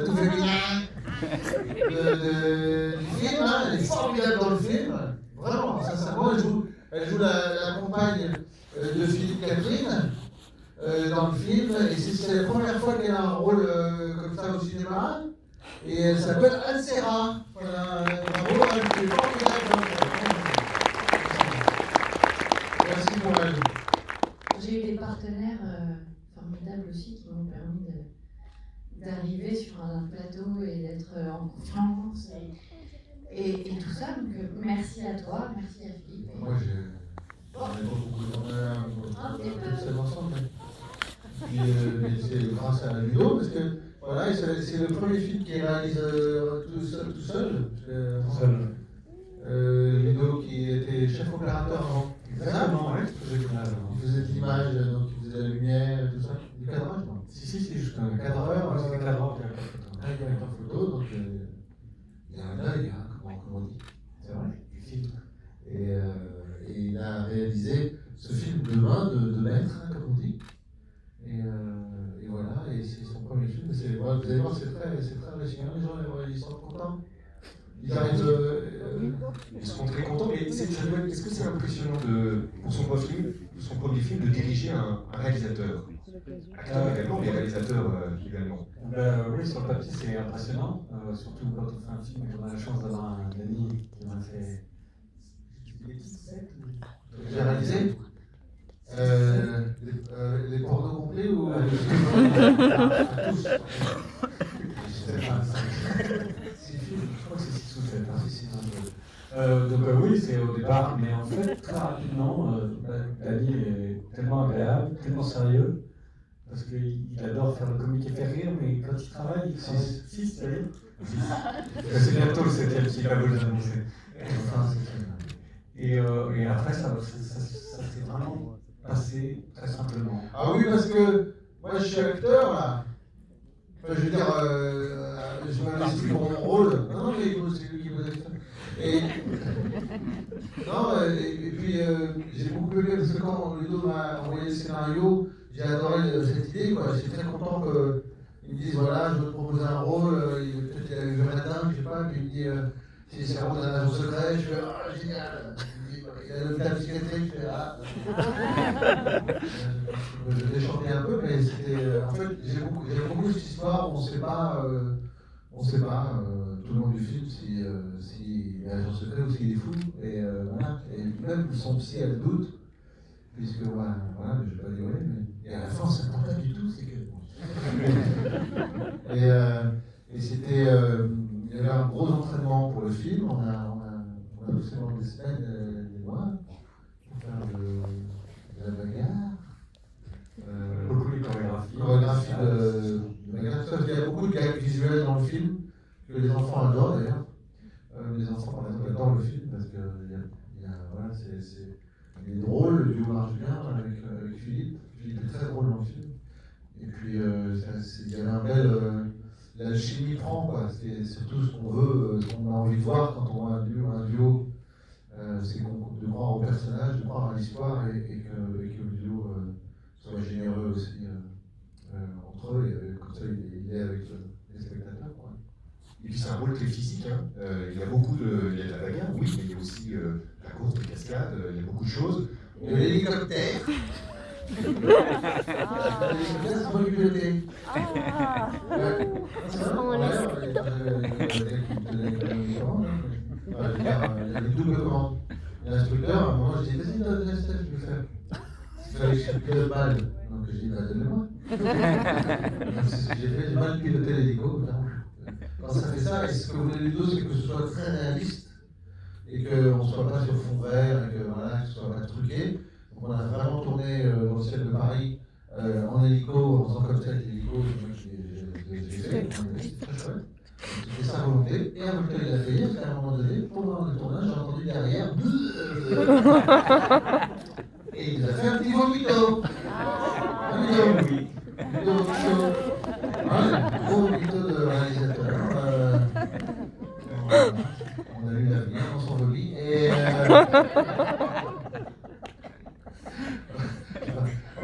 tout féminin du film. Hein. Elle est formidable dans le film. Vraiment, sincèrement, elle joue la compagne de Philippe Catherine dans le film. Et c'est la première fois qu'elle a un rôle comme ça au cinéma. Et elle s'appelle Anne Serra. Voilà, bravo, elle est formidable dans le film. Merci pour elle. J'ai eu des partenaires formidables aussi qui m'ont permis d'arriver sur un plateau et d'être en confiance et tout ça. Donc merci à toi, merci à Philippe. Moi, on a tous ensemble. Mais c'est grâce à Ludo, parce que voilà, c'est le premier film qui réalise tout seul. Ludo qui était chef opérateur avant. Exactement, oui. Il faisait de l'image, donc il faisait de la lumière, tout ça. Du cadrage, non? Si, c'est juste un cadreur. C'était cadreur, directeur photo, donc il y a un œil, hein, comment on dit. C'est vrai, du film. Et il a réalisé ce film de main, de maître, hein, comme on dit. Et voilà, et c'est son premier film. Vous allez voir, c'est très réussi. Les gens, ils sont contents. Ils sont très contents, mais est-ce que c'est impressionnant pour son premier film de diriger un réalisateur? Acteur également, mais réalisateur également. Oui, sur le papier c'est impressionnant, surtout quand on fait un film et qu'on a la chance d'avoir un ami qui m'a fait. J'ai réalisé les pornos complets ou tous? Je crois que c'est 6 ou 7. Donc oui, c'est au départ, mais en fait, très rapidement, Dany est tellement agréable, tellement sérieux, parce qu'il adore faire le comique et faire rire, mais quand il travaille 6, ça y est. C'est bientôt le 7e, si pas vous l'annoncer. Et après, ça s'est vraiment passé très simplement. Ah oui, parce que moi je suis acteur là. Enfin, je veux dire, je m'investis pour mon rôle. Non, mais c'est lui qui vous a dit ça. Et puis j'ai beaucoup aimé parce que quand Ludo m'a envoyé le scénario, j'ai adoré cette idée. J'étais très content qu'ils me disent voilà, je veux te proposer un rôle. Peut-être qu'il a eu le matin, je sais pas, puis il me dit si c'est un rôle d'un agent secret. Je fais ah, génial. Il a le la psychiatrie, je fais ah. Je l'ai chanté un peu, mais c'était. En fait, j'aime beaucoup cette histoire où on ne sait pas tout le long du film s'il est agent secret ou s'il est fou. Et voilà. Et même son psy, elle doute, puisque voilà, mais je ne vais pas dire mais. Et à la fin, ça ne pas du tout, c'est que. Et c'était. Il y avait un gros entraînement pour le film. On a tous fait des semaines, des mois, pour faire de la bagarre. Beaucoup de chorégraphie. Chorégraphie de bagarre. Il y a beaucoup de gags visuels dans le film, que les enfants adorent d'ailleurs. Les enfants, par exemple, adorent le film parce que voilà, il est drôle, le duo marche bien avec Philippe. Philippe est très drôle dans le film. Et puis, il y avait un bel. La chimie prend, quoi. C'est surtout ce qu'on veut, ce qu'on a envie de voir quand on voit un duo. C'est de croire au personnage, de croire à l'histoire et que le duo soit généreux aussi entre eux. Et comme ça, il est avec les spectateurs, quoi. Et puis c'est un rôle très physique. Hein. Il y a de la bagarre, oui, mais il y a aussi la course, les cascades, il y a beaucoup de choses. De l'hélicoptère. L'hélicoptère, c'est moi qui pilotais. Il y a le double commande. L'instructeur, à un moment, je dis vas-y, donne-le, je peux faire. Il fallait que je pilote mal. Donc je dis donne-le-moi. C'est ce que j'ai fait, j'ai mal piloté l'hélico. Quand ça fait ça, et ce que voulait Ludo, c'est que ce soit très réaliste et qu'on ne soit pas sur fond vert, et que ce ne soit pas truqué. Donc on a vraiment tourné dans le ciel de Paris en hélico, en faisant comme ça avec l'hélico, j'ai fait. C'était très chouette. C'était sa volonté. Et un volonté, il a payé, parce qu'à un moment donné, pendant le tournage, j'ai entendu derrière. Et il nous a fait un petit vomito. Un vomito. Un gros vomito de réalisateur. On a eu l'avenir dans son lobby. Et. En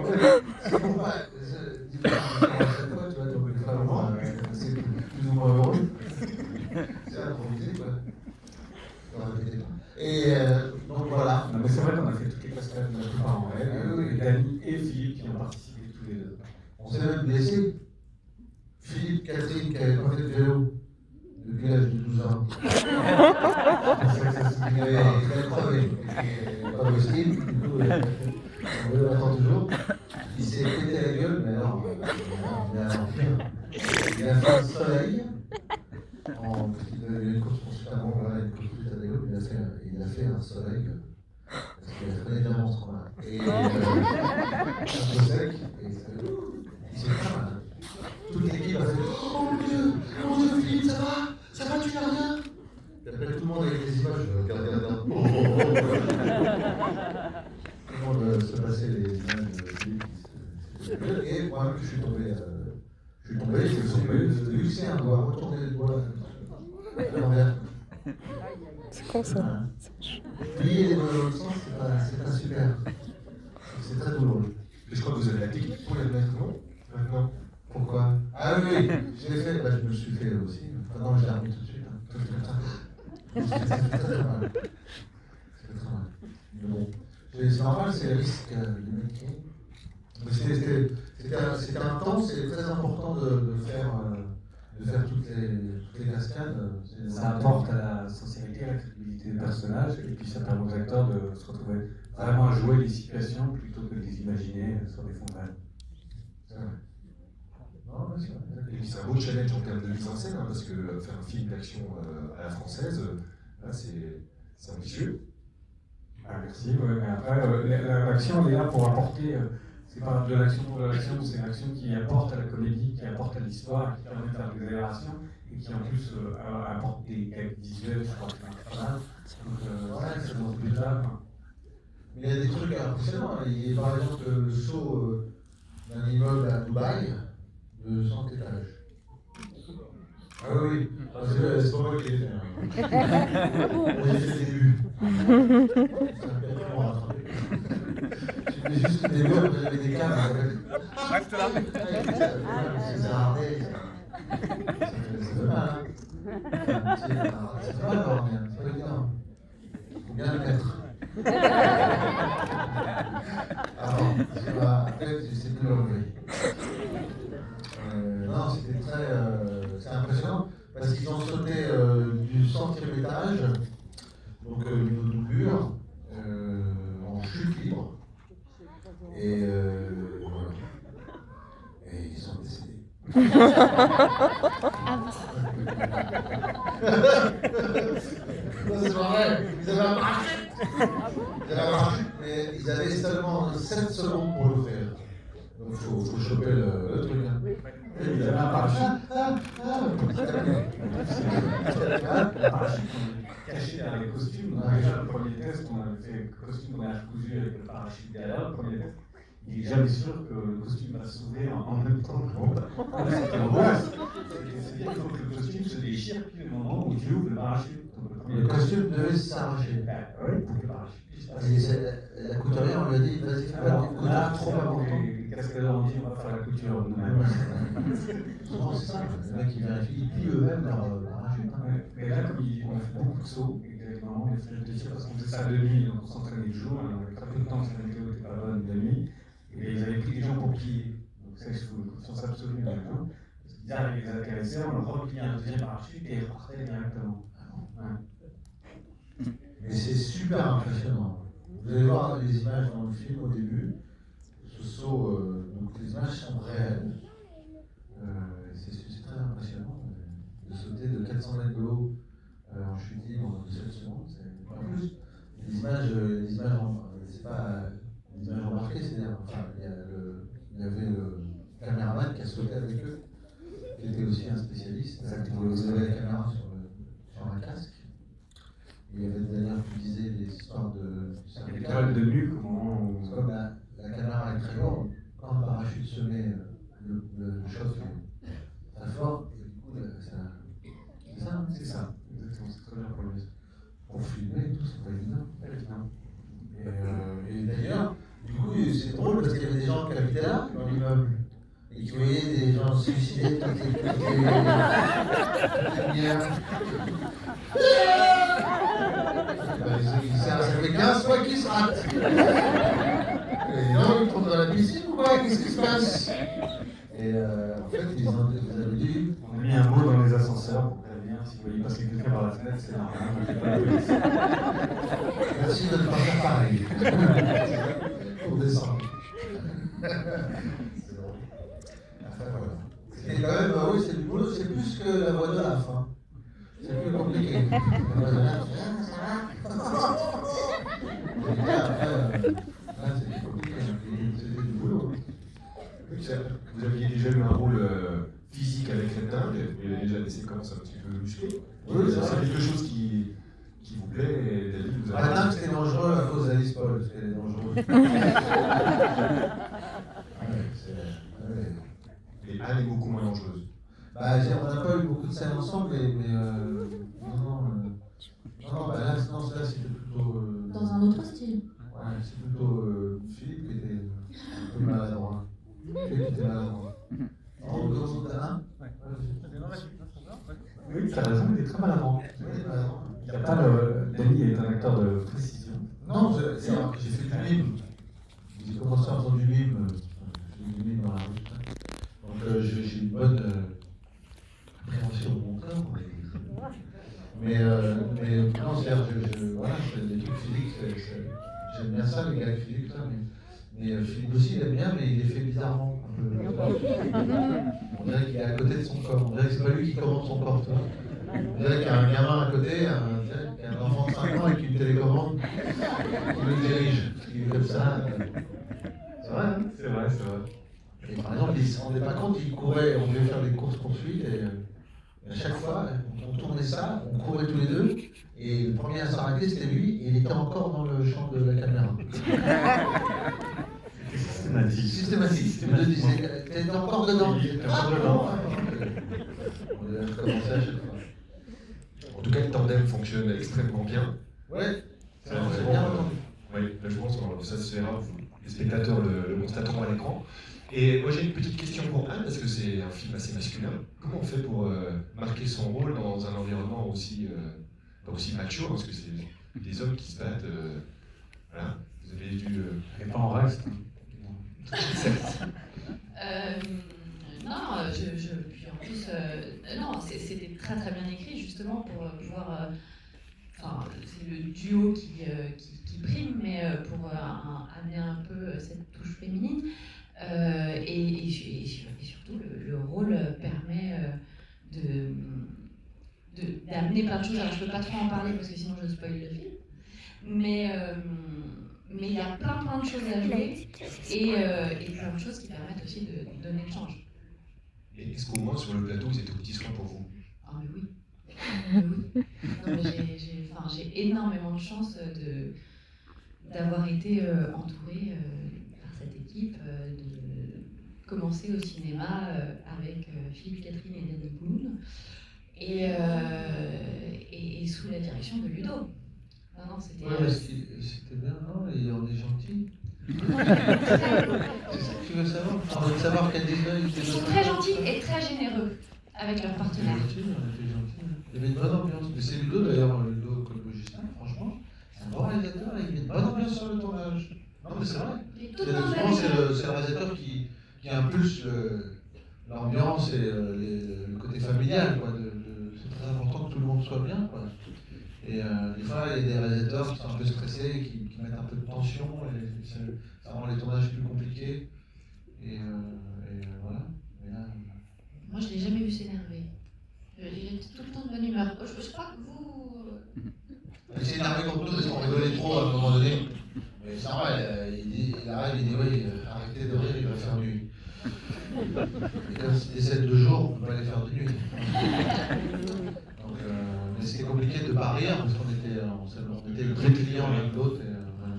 fait, c'est pour pas. Cette fois, tu vas tomber le participé tous les deux. On s'est même blessé. Philippe, Catherine, qui avait pas fait de vélo depuis l'âge de 12 ans. Il avait crevé. Pas possible. Du coup, on le attend toujours. Il s'est pété la gueule, mais alors, il a fait un soleil. Il y a une course pour super bon, voilà, une course pour à vélo, il a fait un soleil. Parce qu'il a fait des monstres, quoi. Et un peu sec, et il s'est fait mal. Toute l'équipe a fait oh mon Dieu, Philippe, ça va, tu n'as rien. Et après, tout le monde avec les images, regarde. Tout le monde se passait les images de Philippe. Et moi, je suis tombé, je me suis luxé un doigt, retourné le doigt à l'envers. C'est con ça. Plier les doigts dans le sens, c'est pas super. C'est très douloureux. Et je crois que vous avez la technique pour les mettre, non? Maintenant. Pourquoi? Ah oui, je l'ai fait, je me le suis fait aussi. Enfin, non, je l'ai remis tout de suite. Ça fait très mal. Mais bon, c'est normal, c'est le risque du métier. C'était intense et très important de faire toutes les cascades. Ça apporte à la sincérité, à la crédibilité des personnages, et puis ça permet aux acteurs de se retrouver vraiment à jouer les situations plutôt que de les imaginer sur des fonds verts. C'est vrai. Non, mais c'est vrai. Et puis c'est un beau challenge en termes de mise en scène, hein, parce que faire un film d'action à la française, là c'est ambitieux. Ah, merci, ouais, mais après, l'action elle est là pour apporter, c'est pas de l'action pour de l'action, c'est l'action qui apporte à la comédie, qui apporte à l'histoire, qui permet de faire des accélérations, et qui en plus apporte des gags visuels, je crois que c'est pas mal. Donc, c'est dans ce but-là. Mais il y a des trucs impressionnants. Il y a par exemple le saut d'un immeuble à Dubaï de 100 étages. Ah oui, c'est pas moi qui l'ai fait. J'ai fait le début. Ça m'a bien pris à rattraper. J'ai fait juste le début, après j'avais des câbles. Reste là. C'est hardé. Ça fait mal. Ça fait mal d'avoir bien. C'est pas évident. Il faut bien le mettre. Alors, après, c'est plus l'enlever. Non, c'était c'est impressionnant parce qu'ils ont sauté du 100e étage, donc une doublure, en chute libre. Et voilà. Et ils sont décédés. C'est pas vrai, ils avaient un parachute, mais ils avaient seulement 7 secondes pour le faire. Donc il faut choper le truc. Hein. Ils avaient un parachute. Un parachute caché derrière les costumes. Donc, déjà, le premier test, on avait fait le costume qu'on a cousu avec le parachute derrière, le premier test. Il n'est jamais sûr que le costume va s'ouvrir en même temps que c'était l'angoisse. C'est bien, il faut que le costume se déchire, puis le moment où tu ouvres le parachute. Le costume devait s'arracher. Oui, pour que le parachute puisse passer. Et la couturière, on lui a dit, vas-y, fais pas de couture trop important. Les cascadeurs ont dit, on va faire la couture nous-mêmes. Souvent, c'est ça. Les mecs, ils vérifient, ils plient eux-mêmes leur parachute. Et là, comme on a fait beaucoup de sauts, exactement, il a fallu réfléchir parce qu'on faisait ça de nuit, donc on s'entraînait le jour, on avait très peu de temps, si la météo n'était pas bonne de nuit, et ils avaient pris des gens pour plier. Donc ça, il faut une confiance absolue dans les gens. Parce qu'ils arrivaient, ils atterrissaient, on leur repliait un deuxième parachute et ils repartaient directement. Ouais. Mais c'est super impressionnant. Vous allez voir les images dans le film au début. Ce saut, donc les images sont réelles. C'est très impressionnant de sauter de 400 mètres de haut en chute libre de 7 secondes. En plus, les images c'est pas des images remarquées, c'est-à-dire, enfin, il y avait le caméraman qui a sauté avec eux, qui était aussi un spécialiste. Vous avez la caméra sur un casque. Il y avait d'ailleurs qui disait des histoires de L'étoile de nu, comment on... Comme la caméra est très lourde, quand le parachute se met, le choc est très fort, et du coup, c'est ça, hein, C'est ça, exactement, c'est très bien pour le pour filmer et tout, c'est pas évident. Évidemment. Et d'ailleurs, du coup, c'est drôle parce qu'il y avait des gens qui habitaient là, dans l'immeuble, et qui voyaient des gens se suicider, qui étaient ça fait 15 fois qu'ils se ratent. les gens ils tombent dans la piscine ou quoi? Qu'est-ce qui se passe? Et en fait, ils avaient dit. On a mis un mot dans les ascenseurs pour prévenir si vous voyez passer quelqu'un par la fenêtre, c'est normal. On fait pas la police. Merci de ne pas faire pareil. Pour descendre. C'est drôle. Enfin, voilà. C'était quand même, oui, c'est du boulot, c'est plus que la voix de la fin. C'est plus compliqué. La voix de la fin, ça va. Là, c'est compliqué. C'était du boulot. Vous aviez déjà eu un rôle physique avec Crétin, il y avait déjà des séquences un petit peu musclées. Oui, c'est vrai. C'est quelque chose qui vous plaît et David vous a. Maintenant, c'était dangereux à cause d'Alice Paul, parce qu'elle est dangereuse. Et Anne est beaucoup moins dangereuse. Bah, on n'a pas eu beaucoup de scènes ensemble, mais non, bah là, c'était plutôt. Dans un autre style. Ouais, c'est plutôt Philippe qui était un peu maladroit. Philippe était maladroit. En gros, t'as Oui, tu as raison, il est très maladroit. Il n'y a pas Danny est un acteur de précision. Non, j'ai fait du mime. J'ai commencé en faisant du mime. J'ai fait du mime dans la rue. Donc j'ai une bonne appréhension de mon corps. Mais non, c'est-à-dire, voilà, c'est des trucs physiques, j'aime bien ça, les gars physiques, ça, mais Philippe aussi, il aime bien, mais il les fait bizarrement. Un peu. On dirait qu'il est à côté de son corps, on dirait que c'est pas lui qui commande son corps, tu vois. On dirait qu'il y a un gamin à côté, un enfant de 5 ans avec une télécommande qui le dirige. Il est comme ça. C'est vrai, hein? C'est vrai, c'est vrai. Et par exemple, il ne se rendait pas compte, il courait, on devait faire des courses-poursuites, et à chaque fois, on tournait ça, on courait tous les deux, et le premier à s'arrêter, c'était lui, et il était encore dans le champ de la caméra. Systématique. Les deux disaient, t'es encore dedans. On devait recommencer à chaque fois. En tout cas, le tandem fonctionne extrêmement bien. Ouais, c'est bien entendu. Oui, là, je pense que ça se verra, les spectateurs le constateront à l'écran. Et moi j'ai une petite question pour Anne, parce que c'est un film assez masculin. Comment on fait pour marquer son rôle dans un environnement aussi macho, parce que c'est des hommes qui se battent. Voilà, vous avez dû. Et pas en reste. Non, puis en plus, non, c'était très très bien écrit justement pour pouvoir. Enfin, c'est le duo qui prime, mais pour amener un peu cette touche féminine. Et surtout, le rôle permet d'amener plein de choses. Alors, je ne peux pas trop en parler parce que sinon je spoil le film. Mais il y a plein de choses à jouer et plein de choses qui permettent aussi de donner le change. Et est-ce qu'au moins sur le plateau, vous êtes au petit soin pour vous? Ah, mais oui. Oui. Non, mais j'ai énormément de chance d'avoir été entourée par cette équipe, de commencer au cinéma avec Philippe Catherine et Danny Boone, et sous la direction de Ludo. Non, c'était. Ouais, c'était bien, non? Et on est gentil. C'est ça que tu veux savoir? Tu veux savoir quel débat Ils sont très gentils et très généreux avec leurs partenaires. On était gentil. Il y avait une bonne ambiance. Mais c'est Ludo d'ailleurs, Ludo Colpo-Justin, franchement, c'est un bon réalisateur, il y a une bonne ambiance sur le tournage. Non mais c'est vrai. Souvent c'est le réalisateur qui impulse l'ambiance et le côté familial, quoi. C'est très important que tout le monde soit bien, quoi. Et des fois, il y a des réalisateurs qui sont un peu stressés, qui mettent un peu de tension, et ça rend les tournages plus compliqués. Et voilà. Et là, moi, je ne l'ai jamais vu s'énerver. Il était tout le temps de bonne humeur. Je crois que vous. il s'est énervé contre nous parce qu'on rigolait trop à un moment donné. Mais c'est normal, il arrive, il dit oui, arrêtez de rire, il va faire nuit. Et comme c'était celle de jour, on ne peut pas les faire de nuit. Donc, mais c'était compliqué de ne pas rire parce qu'on était le vrai client l'un de l'autre. Voilà.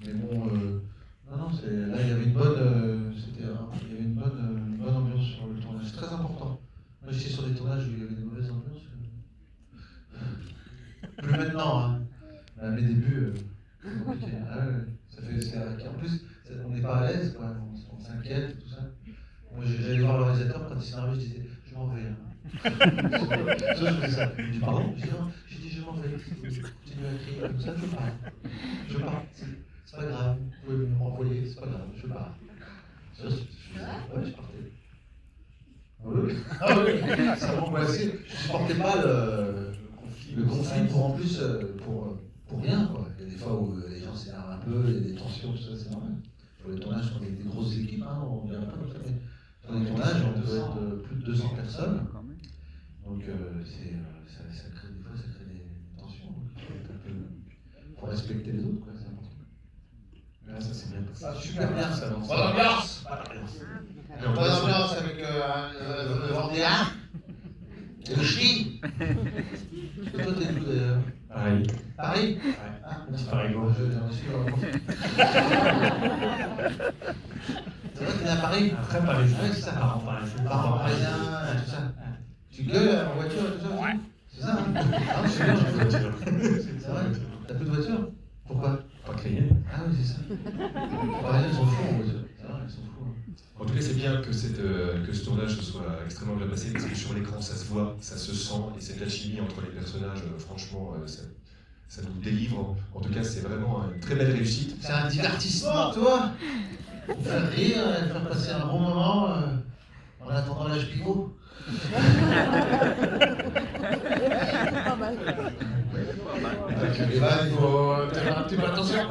Mais bon, non, là il y avait une bonne, il y avait une bonne ambiance sur le tournage. C'est très important. Moi j'étais sur des tournages où il y avait des mauvaises ambiances. Plus maintenant, hein. À mes débuts, c'est compliqué. Ah, ouais. En plus, on n'est pas à l'aise, quoi. On s'inquiète, tout ça. Moi, j'allais voir le réalisateur, quand il s'énervait, je disais, je m'en vais. Ça, je faisais ça. Il me dit, pardon? Je dis, non, je m'en vais. Je continue à crier comme ça, je pars. c'est pas grave, vous pouvez me renvoyer, c'est pas grave, je pars. Ouais, je partais. Ah oui, ça m'angoissait. Je ne supportais pas le conflit pour en plus, pour rien, quoi. Il y a des fois où les gens s'énervent un peu, il y a des tensions, tout ça, c'est normal. Sur les tournages, on est des grosses équipes, hein, on ne dirait pas comme ça, mais sur les tournages, on peut être plus de 200 personnes. Donc, ça crée des fois, ça crée des tensions. Il faut respecter les autres, quoi, c'est important. Là, ça c'est bien. Ah, super bien, ça. Pas d'ambiance. Pas d'ambiance avec le Vendéen et le Ch'ti. Toi, t'es d'où d'ailleurs? Pareil. Paris? Ouais. Ah, Paris, bon, j'en suis C'est vrai que t'es à Paris? Très parisien. Ouais, c'est ça. Parents parisiens, tout ça. Tu gueules en voiture et tout ça? Ouais. C'est ça, hein? Ah, je suis bien, j'ai une voiture. C'est vrai? T'as plus de voiture? Pourquoi? Pas crier. Ah oui, c'est ça. Les Parisiens sont fous en voiture. C'est vrai, ils sont fous. En tout cas, c'est bien que ce tournage soit extrêmement bien passé parce que sur l'écran, ça se voit, ça se sent, et cette alchimie entre les personnages, franchement, ça nous délivre. En tout cas, c'est vraiment une très belle réussite. C'est un divertissement, toi. Pour faire rire, faire passer un bon moment en attendant l'âge pivot. Avec les vannes, il faut faire un petit peu attention.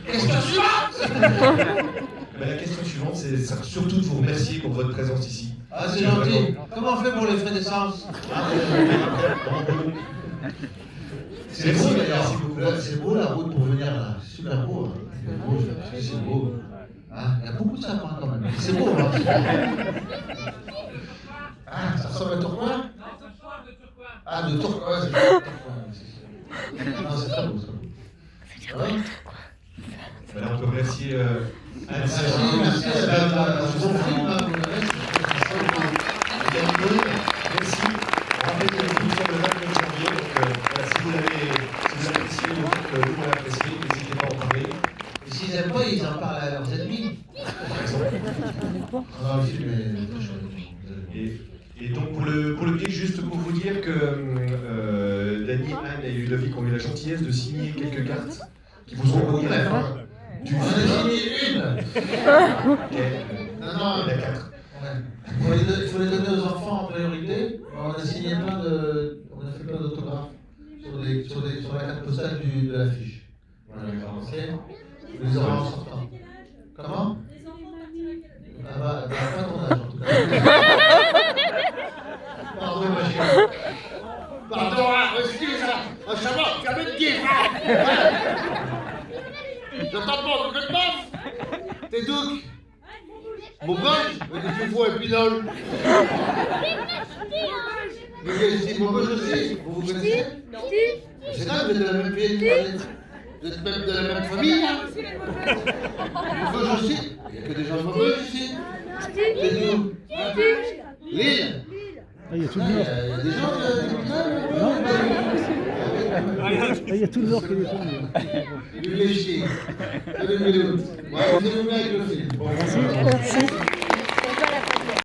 Question suivante. Mais la question suivante, c'est surtout de vous remercier pour votre présence ici. Ah, c'est gentil. Comment on fait pour les frais d'essence? C'est beau d'ailleurs. C'est beau la route pour venir là. Super beau. C'est beau. Hein, il y a beaucoup de sapins quand même. C'est beau. Hein. Ah, ça ressemble à Tourcoing? Ah, de Tourcoing, c'est Tourcoing. Non, c'est très beau, ça. Ouais. Voilà, on peut remercier Anne. Merci, c'est un bon film. Merci. On rappelle que le film sort le 29 janvier, donc voilà, si vous apprécié, vous l'avez apprécié, n'hésitez pas à en parler. Et s'ils n'aiment pas, ils en parlent à leurs ennemis. Ah, le film est très chouette. Et donc pour le pied, juste pour vous dire que Dany, Anne et Ludovic ont eu la gentillesse de signer quelques cartes qui vous ont remis à la fin du On a film. signé une. Non, Il y en a 4. ouais. Il faut les donner aux enfants en priorité. On a signé on a fait plein d'autographes sur la carte postale de l'affiche. Voilà, ok. Vous les aurez en sortant. Comment? Ah bah, pas ton âge en tout cas. Pardon, ma chérie. Pardon, excuse-moi. Ça va, tu as même dit, j'entends pas, vous faites pas. T'es Douk. Mon pote, mais que tu vois un pinol. Mon pote aussi, vous vous connaissez? C'est ça, vous êtes de la même ville, vous êtes même de la même famille. Mon pote aussi, il n'y a que des gens mauvais ici. T'es d'où? Lille. Ah, il y a tout le Il y nord. a des gens de... Ah, il y a tout le nord qui est descendu. Lui, les chiens. Allez, Miloud. Bon, on est venu avec le film. Merci.